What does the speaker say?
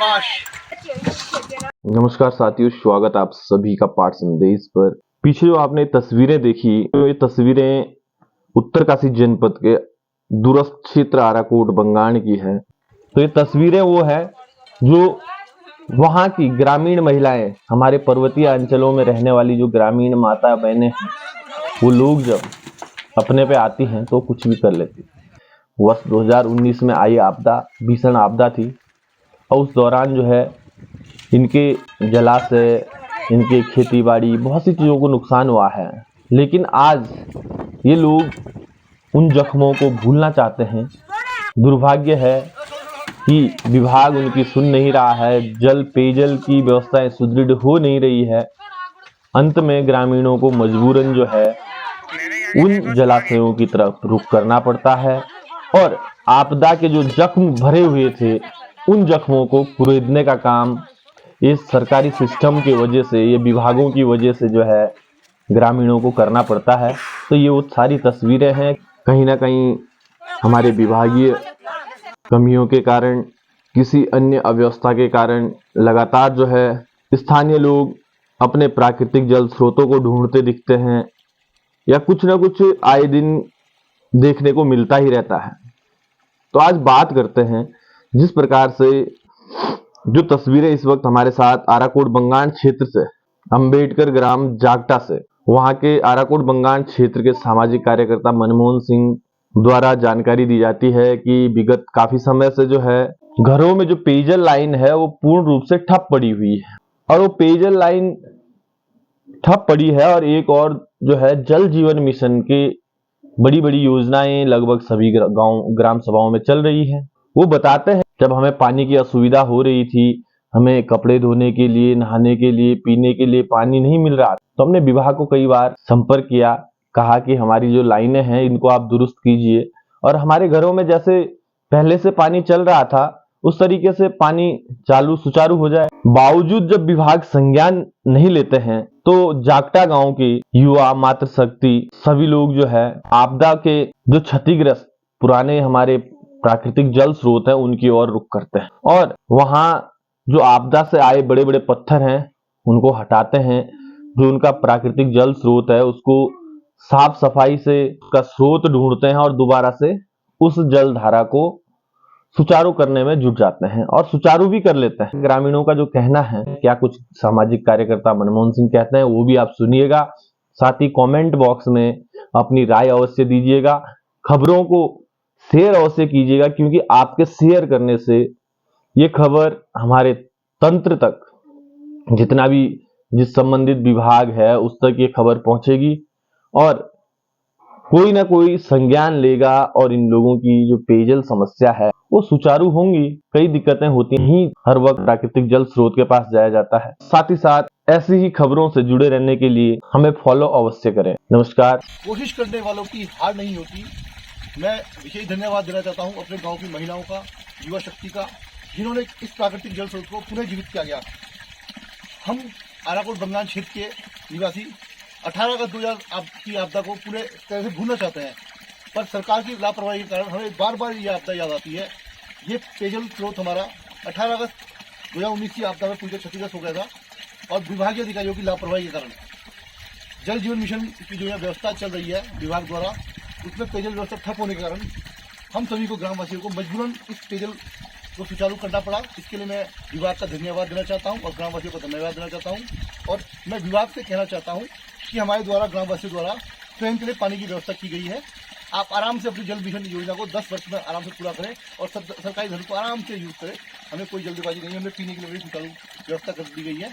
शाबाश। नमस्कार साथियों, स्वागत आप सभी का पाठ संदेश पर। पीछे जो आपने तस्वीरें देखी, तो ये तस्वीरें उत्तरकाशी जनपद के दूरस्थ क्षेत्र आराकोट बंगाण की है। तो ये तस्वीरें वो है जो वहां की ग्रामीण महिलाएं, हमारे पर्वतीय अंचलों में रहने वाली जो ग्रामीण माता बहनें हैं, वो लोग जब अपने पे आती हैं तो कुछ भी कर लेती। वर्ष 2019 में आई आपदा भीषण आपदा थी और उस दौरान जो है इनके जलाशय, इनके खेती बाड़ी, बहुत सी चीज़ों को नुकसान हुआ है। लेकिन आज ये लोग उन जख्मों को भूलना चाहते हैं। दुर्भाग्य है कि विभाग उनकी सुन नहीं रहा है, जल पेयजल की व्यवस्थाएं सुदृढ़ हो नहीं रही है। अंत में ग्रामीणों को मजबूरन जो है उन जलाशयों की तरफ रुख करना पड़ता है और आपदा के जो जख्म भरे हुए थे, उन जख्मों को कुरेदने का काम इस सरकारी सिस्टम की वजह से, ये विभागों की वजह से जो है ग्रामीणों को करना पड़ता है। तो ये वो सारी तस्वीरें हैं, कहीं ना कहीं हमारे विभागीय कमियों के कारण, किसी अन्य अव्यवस्था के कारण लगातार जो है स्थानीय लोग अपने प्राकृतिक जल स्रोतों को ढूंढते दिखते हैं या कुछ ना कुछ आए दिन देखने को मिलता ही रहता है। तो आज बात करते हैं जिस प्रकार से जो तस्वीरें इस वक्त हमारे साथ आराकोट बंगाण क्षेत्र से, अंबेडकर ग्राम जागटा से, वहां के आराकोट बंगाण क्षेत्र के सामाजिक कार्यकर्ता मनमोहन सिंह द्वारा जानकारी दी जाती है कि विगत काफी समय से जो है घरों में जो पेयजल लाइन है वो पूर्ण रूप से ठप पड़ी हुई है और वो पेयजल लाइन ठप पड़ी है और एक और जो है जल जीवन मिशन के बड़ी बड़ी योजनाएं लगभग सभी गांव ग्राम सभाओं में चल रही है। वो बताते हैं जब हमें पानी की असुविधा हो रही थी, हमें कपड़े धोने के लिए, नहाने के लिए, पीने के लिए पानी नहीं मिल रहा, तो हमने विभाग को कई बार संपर्क किया, कहा कि हमारी जो लाइनें हैं इनको आप दुरुस्त कीजिए और हमारे घरों में जैसे पहले से पानी चल रहा था उस तरीके से पानी चालू सुचारू हो जाए। बावजूद जब विभाग संज्ञान नहीं लेते हैं तो जागटा गांव के युवा, मातृशक्ति, सभी लोग जो है आपदा के जो क्षतिग्रस्त पुराने हमारे प्राकृतिक जल स्रोत है उनकी ओर रुख करते हैं और वहां जो आपदा से आए बड़े बड़े पत्थर हैं उनको हटाते हैं। जो उनका प्राकृतिक जल स्रोत है उसको साफ सफाई से उसका स्रोत ढूंढते हैं और दोबारा से उस जल धारा को सुचारू करने में जुट जाते हैं और सुचारू भी कर लेते हैं। ग्रामीणों का जो कहना है, क्या कुछ सामाजिक कार्यकर्ता मनमोहन सिंह कहते हैं वो भी आप सुनिएगा। साथ ही कमेंट बॉक्स में अपनी राय अवश्य दीजिएगा, खबरों को शेयर अवश्य कीजिएगा क्योंकि आपके शेयर करने से ये खबर हमारे तंत्र तक, जितना भी जिस संबंधित विभाग है उस तक ये खबर पहुंचेगी और कोई ना कोई संज्ञान लेगा और इन लोगों की जो पेयजल समस्या है वो सुचारू होंगी। कई दिक्कतें होती ही, हर वक्त प्राकृतिक जल स्रोत के पास जाया जाता है। साथ ही साथ ऐसी ही खबरों से जुड़े रहने के लिए हमें फॉलो अवश्य करें। नमस्कार। कोशिश करने वालों की हार नहीं होती। मैं विशेष धन्यवाद देना चाहता हूं अपने गांव की महिलाओं का, युवा शक्ति का, जिन्होंने इस प्राकृतिक जल स्रोत को पुनर्जीवित किया गया। हम आराकोट बंगाण क्षेत्र के निवासी 18 अगस्त 2000 की आपदा को पूरे तरह से भूलना चाहते हैं, पर सरकार की लापरवाही के कारण हमें बार बार ये आपदा याद आती है। ये पेयजल स्रोत हमारा 18 अगस्त 2019 की आपदा में पूरी तरह क्षतिग्रस्त हो गया था और विभागीय अधिकारियों की लापरवाही के कारण जल जीवन मिशन की जो व्यवस्था चल रही है विभाग द्वारा, उसमें पेयजल व्यवस्था ठप होने के कारण हम सभी को, ग्रामवासियों को मजबूरन इस पेयजल को सुचारू करना पड़ा। इसके लिए मैं विभाग का धन्यवाद देना चाहता हूं और ग्रामवासियों को धन्यवाद देना चाहता हूं और मैं विभाग से कहना चाहता हूं कि हमारे द्वारा, ग्रामवासियों द्वारा स्वयं के लिए पानी की व्यवस्था की गई है। आप आराम से अपनी जल मिशन योजना को 10 वर्ष में आराम से पूरा करें और सरकारी धन को आराम से यूज करें। हमें कोई जल्दबाजी नहीं है, हमें पीने के लिए भी सुचारू व्यवस्था कर दी गई है।